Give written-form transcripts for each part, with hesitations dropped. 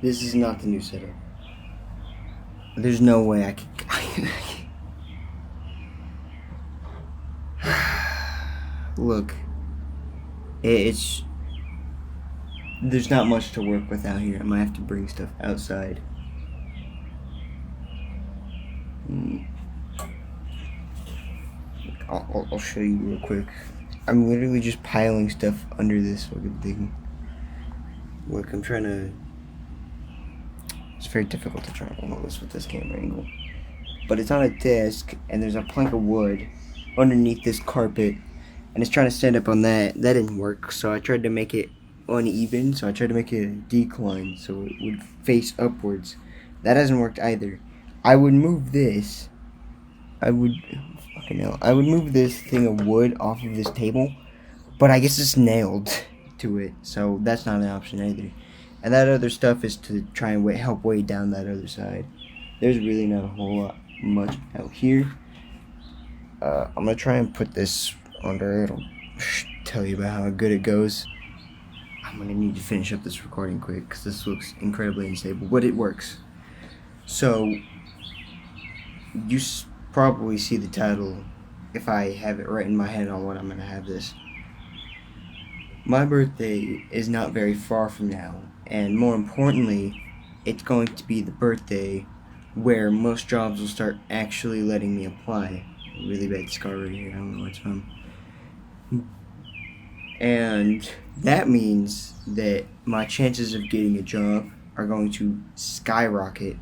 This is not the new setup. There's no way I could. Look, it's there's not much to work with out here. I might have to bring stuff outside. I'll show you real quick. I'm literally just piling stuff under this fucking thing. Look, I'm trying to. It's very difficult to try to hold this with this camera angle. But it's on a desk, and there's a plank of wood underneath this carpet, and it's trying to stand up on that. That didn't work, so I tried to make it uneven, so I tried to make it a decline so it would face upwards. That hasn't worked either. I would move this. I would move this thing of wood off of this table, but I guess it's nailed to it, so that's not an option either. And that other stuff is to try and help weigh down that other side. There's really not a whole lot much out here. I'm gonna try and put this under. It'll tell you about how good it goes. I'm gonna need to finish up this recording quick because this looks incredibly unstable, but it works. So you probably see the title if I have it right in my head on what I'm gonna have this. My birthday is not very far from now, and more importantly, it's going to be the birthday where most jobs will start actually letting me apply. Really bad scar right here, I don't know where it's from. And that means that my chances of getting a job are going to skyrocket.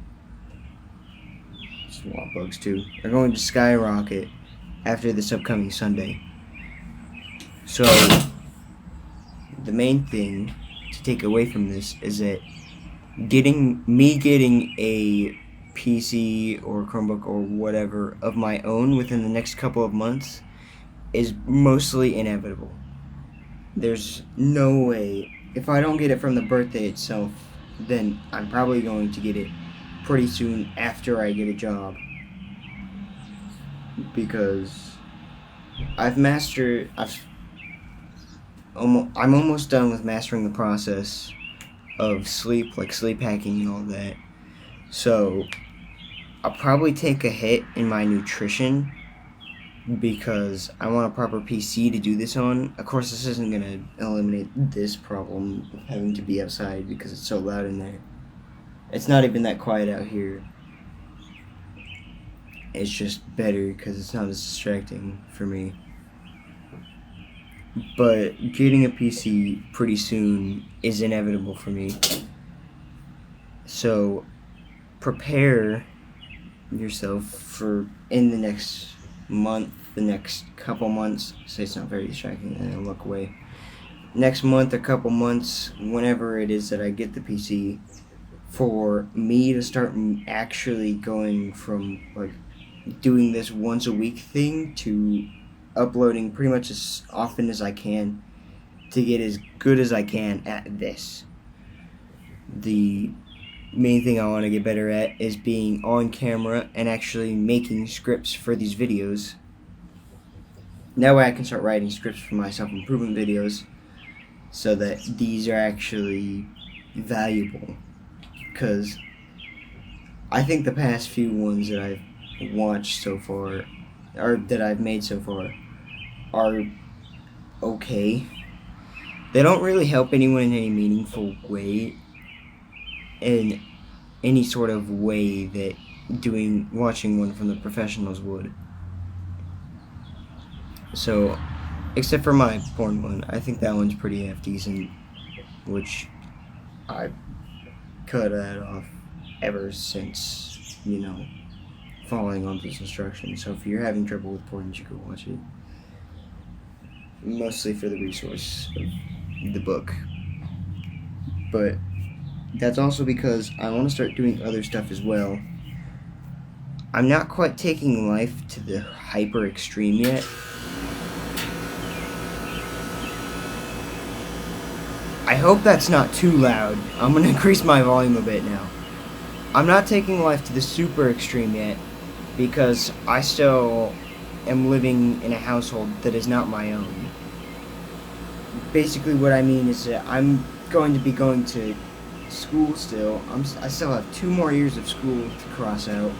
There's a lot of bugs too. Are going to skyrocket after this upcoming Sunday. So the main thing to take away from this is that getting a PC or Chromebook or whatever of my own within the next couple of months is mostly inevitable. There's no way. If I don't get it from the birthday itself, then I'm probably going to get it pretty soon after I get a job. Because I'm almost done with mastering the process of sleep, like sleep hacking and all that. So I'll probably take a hit in my nutrition because I want a proper PC to do this on. Of course, this isn't going to eliminate this problem of having to be outside because it's so loud in there. It's not even that quiet out here. It's just better because it's not as distracting for me. But getting a PC pretty soon is inevitable for me. So prepare yourself for in the next month, the next couple months. Say it's not very distracting and I'll look away. Next month, a couple months, whenever it is that I get the PC, for me to start actually going from like doing this once a week thing to uploading pretty much as often as I can to get as good as I can at this. The main thing I want to get better at is being on camera and actually making scripts for these videos. That way I can start writing scripts for my self-improvement videos so that these are actually valuable. Because I think the past few ones that I've watched so far, or that I've made so far, are okay. They don't really help anyone in any meaningful way, in any sort of way that watching one from the professionals would. So, except for my porn one, I think that one's pretty half decent, which I cut that off ever since, following on this instruction. So if you're having trouble with porn, you should go watch it. Mostly for the resource of the book. But that's also because I want to start doing other stuff as well. I'm not quite taking life to the hyper extreme yet. I hope that's not too loud. I'm going to increase my volume a bit now. I'm not taking life to the super extreme yet because I still am living in a household that is not my own. Basically what I mean is that I'm going to be going to school still. I still have 2 more years of school to cross out.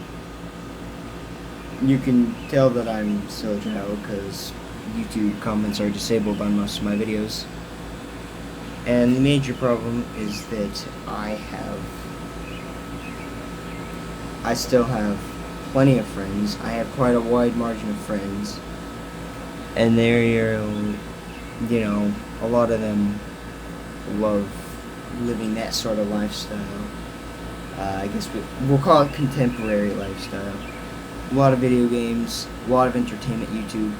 You can tell that I'm still a child because YouTube comments are disabled on most of my videos. And the major problem is that I still have plenty of friends. I have quite a wide margin of friends. And they're, you know, a lot of them love living that sort of lifestyle. I guess we'll call it contemporary lifestyle. A lot of video games, a lot of entertainment, YouTube,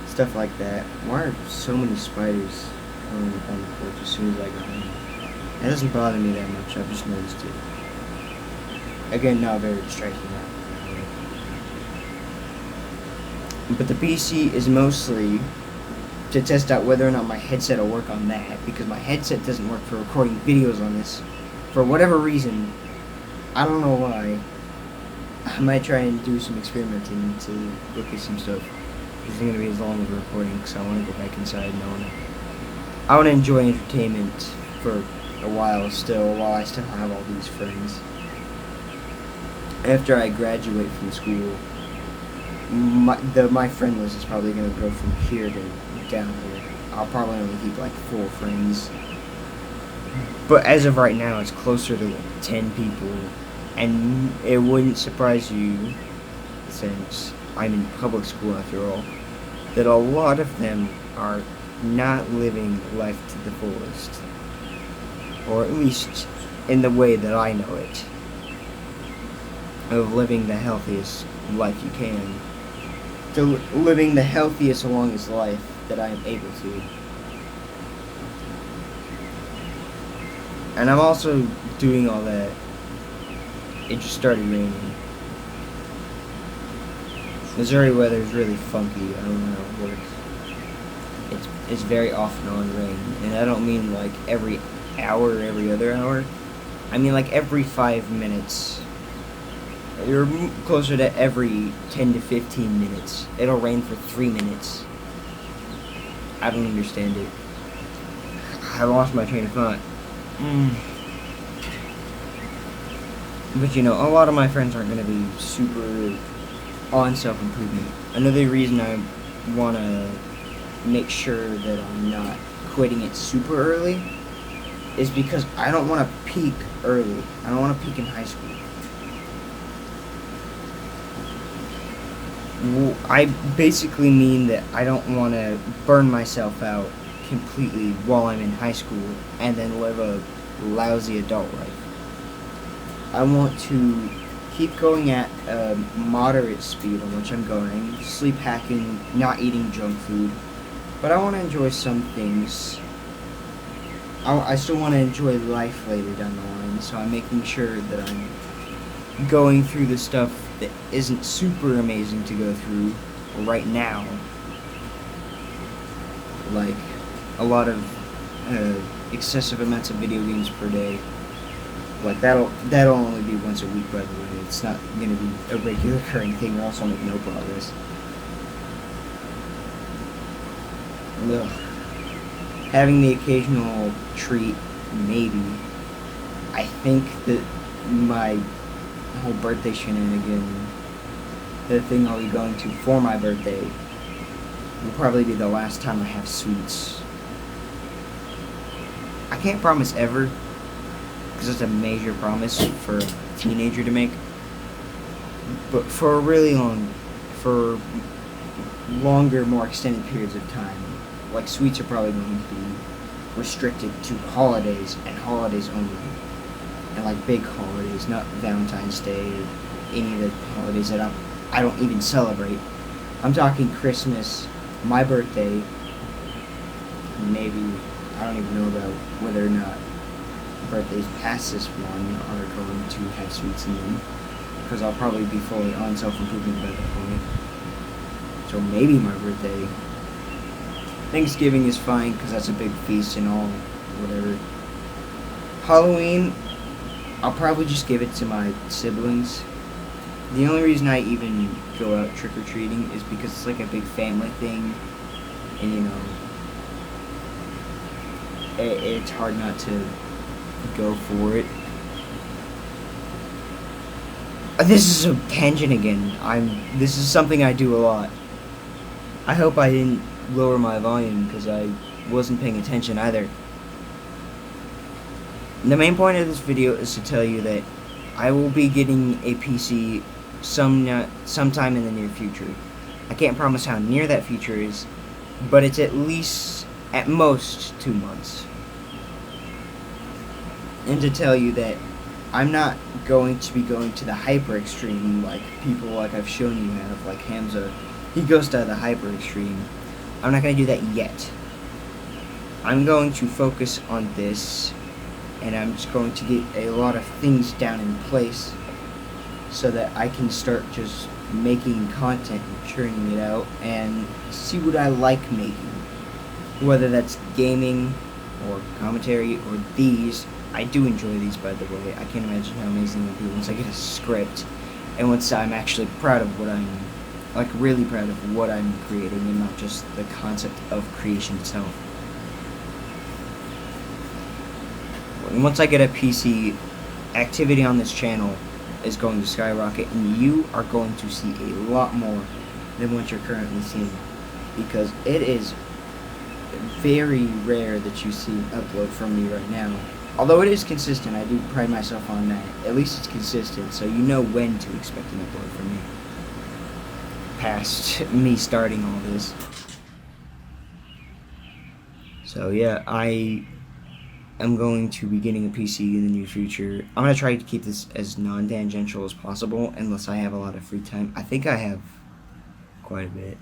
stuff like that. Why are so many spiders on the porch as soon as I got in? It doesn't bother me that much, I've just noticed it. Again, not very distracting. But the PC is mostly to test out whether or not my headset will work on that, because my headset doesn't work for recording videos on this. For whatever reason, I don't know why. I might try and do some experimenting to look at some stuff. This isn't going to be as long of a recording because I want to go back inside and I want to enjoy entertainment for a while still, while I still have all these friends. After I graduate from school, my friend list is probably going to go from here to down here. I'll probably only keep like 4 friends. But as of right now, it's closer to 10 people. And it wouldn't surprise you, since I'm in public school after all, that a lot of them are not living life to the fullest. Or at least in the way that I know it. Of living the healthiest life you can. To living the healthiest, longest life that I am able to. And I'm also doing all that. It just started raining. Missouri weather is really funky. I don't know how it works. It's very off and on rain. And I don't mean like every hour or every other hour. I mean like every 5 minutes. You're closer to every 10 to 15 minutes. It'll rain for 3 minutes. I don't understand it. I lost my train of thought. But you know, a lot of my friends aren't going to be super on self-improvement. Another reason I want to make sure that I'm not quitting it super early is because I don't want to peak early. I don't want to peak in high school. I basically mean that I don't want to burn myself out completely while I'm in high school and then live a lousy adult life. I want to keep going at a moderate speed on which I'm going, sleep hacking, not eating junk food, but I want to enjoy some things. I still want to enjoy life later down the line, so I'm making sure that I'm going through the stuff that isn't super amazing to go through right now, like a lot of excessive amounts of video games per day. Like that'll only be once a week, by the way. It's not gonna be a regular occurring thing, or else I'll make no progress. Ugh. Having the occasional treat, maybe. I think that my whole birthday shenanigan, the thing I'll be going to for my birthday, will probably be the last time I have sweets. I can't promise ever, because it's a major promise for a teenager to make. But for longer, more extended periods of time, like sweets are probably going to be restricted to holidays and holidays only. And like big holidays, not Valentine's Day or any of the holidays that I don't even celebrate. I'm talking Christmas, my birthday, maybe, I don't even know about whether or not birthdays past this one are going to have sweets in them, because I'll probably be fully on self-improvement by that point. So maybe my birthday. Thanksgiving is fine, because that's a big feast and all, whatever. Halloween, I'll probably just give it to my siblings. The only reason I even go out trick-or-treating is because it's like a big family thing, and you know, it's hard not to go for it. This is a tangent again. This is something I do a lot. I hope I didn't lower my volume because I wasn't paying attention either. The main point of this video is to tell you that I will be getting a PC sometime in the near future. I can't promise how near that future is, but it's at most 2 months. And to tell you that I'm not going to be going to the hyper extreme like people like I've shown you have, like Hamza. He goes to the hyper extreme. I'm not going to do that yet. I'm going to focus on this, and I'm just going to get a lot of things down in place so that I can start just making content and churning it out and see what I like making. Whether that's gaming or commentary or these. I do enjoy these, by the way. I can't imagine how amazing they'll be once I get a script and once I'm actually proud of what I'm, like, really proud of what I'm creating and not just the concept of creation itself. And once I get a PC, activity on this channel is going to skyrocket, and you are going to see a lot more than what you're currently seeing, because it is very rare that you see an upload from me right now. Although it is consistent, I do pride myself on that. At least it's consistent, so you know when to expect an upload from me. Past me starting all this. So yeah, I am going to be getting a PC in the near future. I'm going to try to keep this as non-tangential as possible, unless I have a lot of free time. I think I have quite a bit.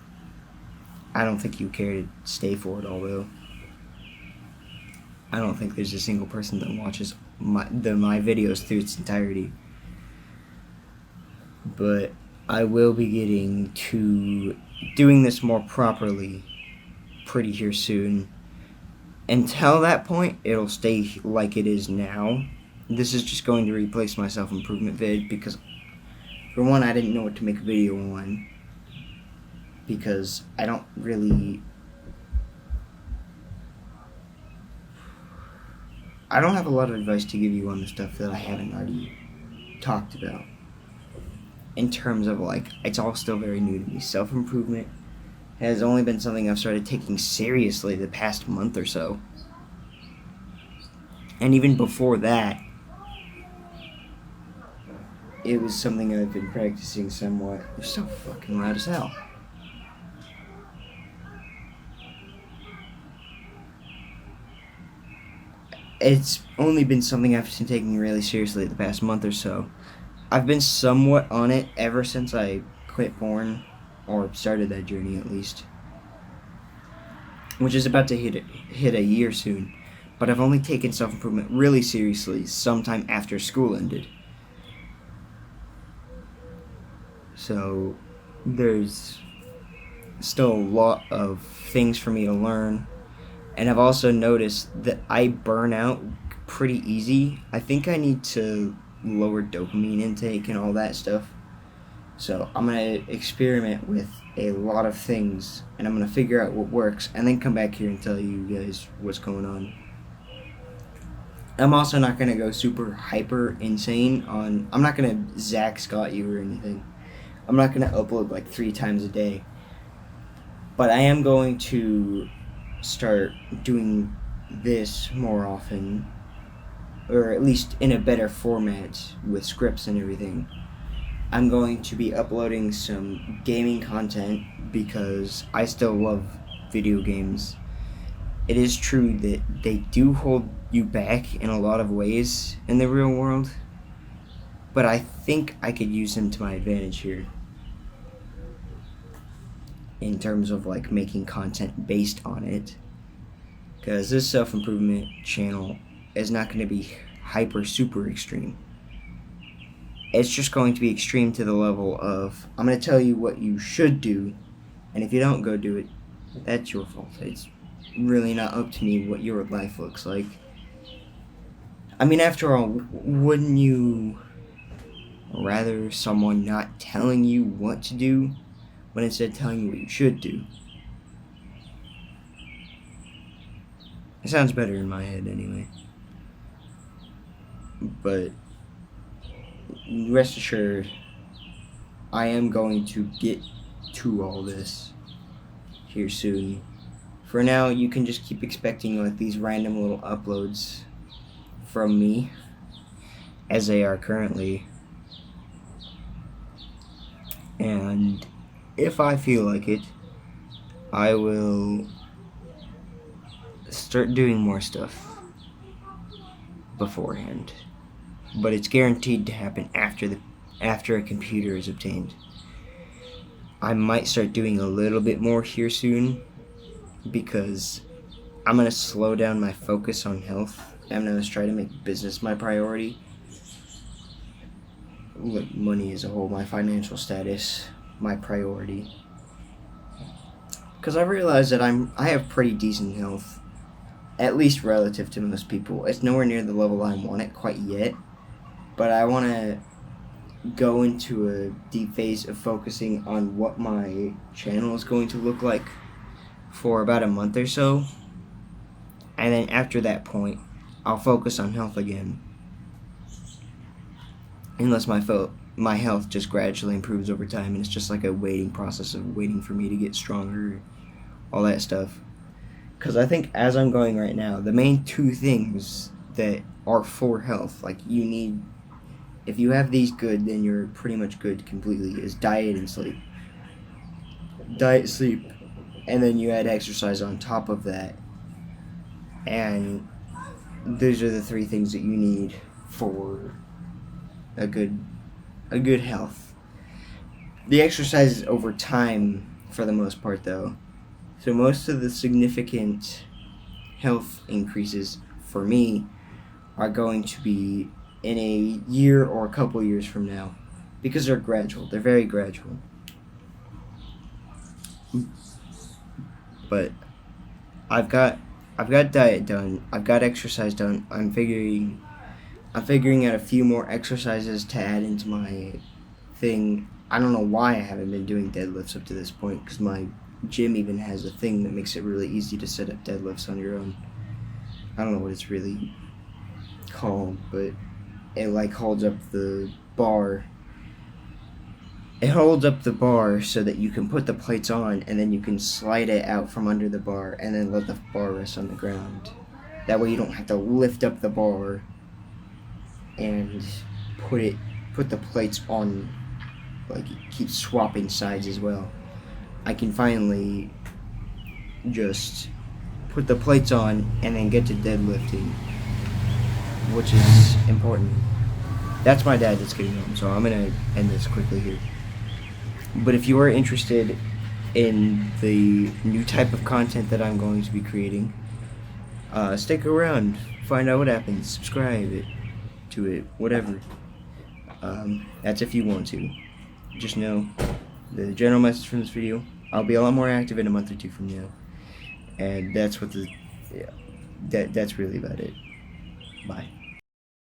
I don't think you care to stay for it, although. I don't think there's a single person that watches my videos through its entirety. But I will be getting to doing this more properly pretty here soon. Until that point, it'll stay like it is now. This is just going to replace my self-improvement vid because, for one, I didn't know what to make a video on. Because I don't really... I don't have a lot of advice to give you on the stuff that I haven't already talked about. In terms of, like, it's all still very new to me. Self-improvement has only been something I've started taking seriously the past month or so. And even before that, it was something I've been practicing somewhat. It's so fucking loud as hell. It's only been something I've been taking really seriously the past month or so. I've been somewhat on it ever since I quit porn, or started that journey at least, which is about to hit a year soon. But I've only taken self-improvement really seriously sometime after school ended. So there's still a lot of things for me to learn. And I've also noticed that I burn out pretty easy. I think I need to lower dopamine intake and all that stuff. So I'm going to experiment with a lot of things, and I'm going to figure out what works, and then come back here and tell you guys what's going on. I'm also not going to go super hyper insane on... I'm not going to Zach Scott you or anything. I'm not going to upload like 3 times a day. But I am going to start doing this more often, or at least in a better format with scripts and everything. I'm going to be uploading some gaming content because I still love video games. It is true that they do hold you back in a lot of ways in the real world, but I think I could use them to my advantage here. In terms of like making content based on it, because this self-improvement channel is not going to be hyper super extreme. It's just going to be extreme to the level of, I'm going to tell you what you should do, and if you don't go do it, that's your fault. It's really not up to me what your life looks like. I mean, after all, wouldn't you rather someone not telling you what to do when instead telling you what you should do? It sounds better in my head anyway. but rest assured, I am going to get to all this here soon. For now, you can just keep expecting like these random little uploads from me, as they are currently. And if I feel like it, I will start doing more stuff beforehand. But it's guaranteed to happen after a computer is obtained. I might start doing a little bit more here soon, because I'm going to slow down my focus on health. I'm going to try to make business my priority. Like money as a whole, my financial status, my priority. Because I realize that I have pretty decent health, at least relative to most people. It's nowhere near the level I want it quite yet, but I want to go into a deep phase of focusing on what my channel is going to look like for about a month or so, and then after that point I'll focus on health again, unless my health just gradually improves over time and it's just like a waiting process of waiting for me to get stronger, all that stuff. Because I think as I'm going right now, the main two things that are for health, like you need, if you have these good, then you're pretty much good completely, is diet and sleep. Diet, sleep, and then you add exercise on top of that. And those are the three things that you need for a good health. The exercise is over time for the most part though. So most of the significant health increases for me are going to be in a year or a couple years from now, because they're gradual. They're very gradual. But I've got diet done. I've got exercise done. I'm figuring out a few more exercises to add into my thing. I don't know why I haven't been doing deadlifts up to this point, because my gym even has a thing that makes it really easy to set up deadlifts on your own. I don't know what it's really called, but it like holds up the bar. It holds up the bar so that you can put the plates on, and then you can slide it out from under the bar and then let the bar rest on the ground. That way you don't have to lift up the bar and put the plates on, like keep swapping sides as well. I can finally just put the plates on and then get to deadlifting, which is important. That's my dad that's getting home, so I'm gonna end this quickly here. But if you are interested in the new type of content that I'm going to be creating, stick around, find out what happens, subscribe to it, whatever. That's if you want to. Just know the general message from this video: I'll be a lot more active in a month or two from now, and that's what that's really about it. Bye.